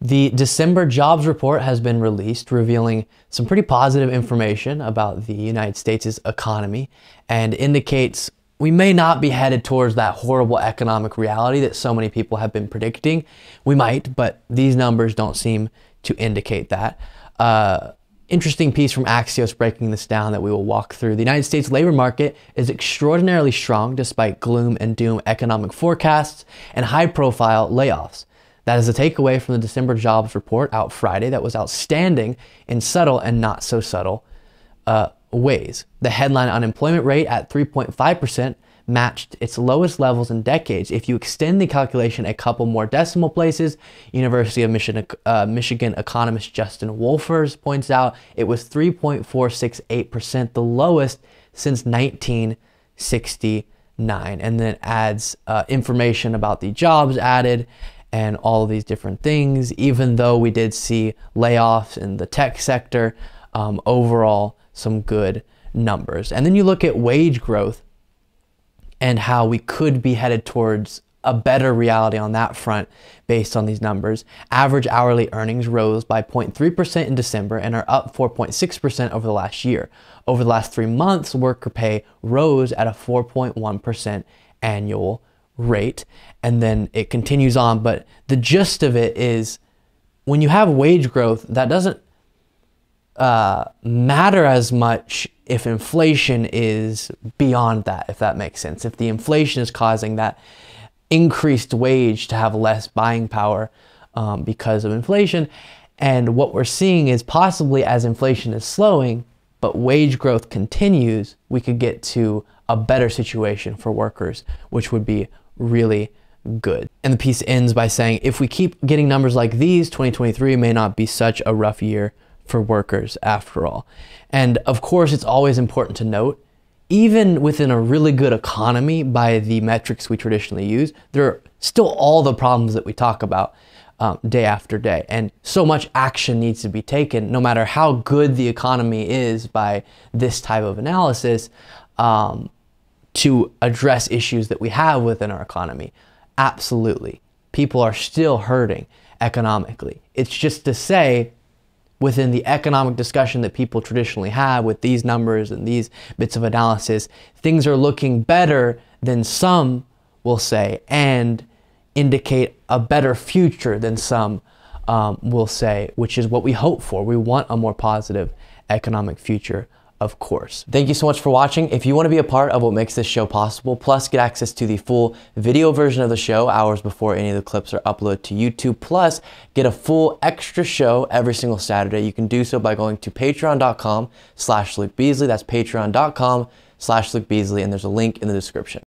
The December jobs report has been released, revealing some pretty positive information about the United States' economy and indicates we may not be headed towards that horrible economic reality that so many people have been predicting. We might, but these numbers don't seem to indicate that. Interesting piece from Axios breaking this down that we will walk through. The United States labor market is extraordinarily strong despite gloom and doom economic forecasts and high-profile layoffs. That is a takeaway from the December jobs report out Friday that was outstanding in subtle and not so subtle ways. The headline unemployment rate at 3.5% matched its lowest levels in decades. If you extend the calculation a couple more decimal places, University of Michigan economist Justin Wolfers points out it was 3.468%, the lowest since 1969, and then adds information about the jobs added and all of these different things. Even though we did see layoffs in the tech sector, overall some good numbers. And then you look at wage growth and how we could be headed towards a better reality on that front based on these numbers. Average hourly earnings rose by 0.3% in December and are up 4.6% over the last year. Over the last 3 months, worker pay rose at a 4.1% annual rate. And then it continues on, but the gist of it is when you have wage growth, that doesn't matter as much if inflation is beyond that, if that makes sense. If the inflation is causing that increased wage to have less buying power because of inflation. And what we're seeing is possibly as inflation is slowing, but wage growth continues, we could get to a better situation for workers, which would be really good. And the piece ends by saying, if we keep getting numbers like these, 2023 may not be such a rough year for workers after all. And of course, it's always important to note, even within a really good economy by the metrics we traditionally use, there are still all the problems that we talk about day after day. And so much action needs to be taken, no matter how good the economy is by this type of analysis, to address issues that we have within our economy. Absolutely. People are still hurting economically. It's just to say, within the economic discussion that people traditionally have with these numbers and these bits of analysis, things are looking better than some will say and indicate a better future than some will say, which is what we hope for. We want a more positive economic future, of course. Thank you so much for watching. If you want to be a part of what makes this show possible, plus get access to the full video version of the show hours before any of the clips are uploaded to YouTube, plus get a full extra show every single Saturday, you can do so by going to patreon.com/Luke Beasley. That's patreon.com/Luke Beasley, and there's a link in the description.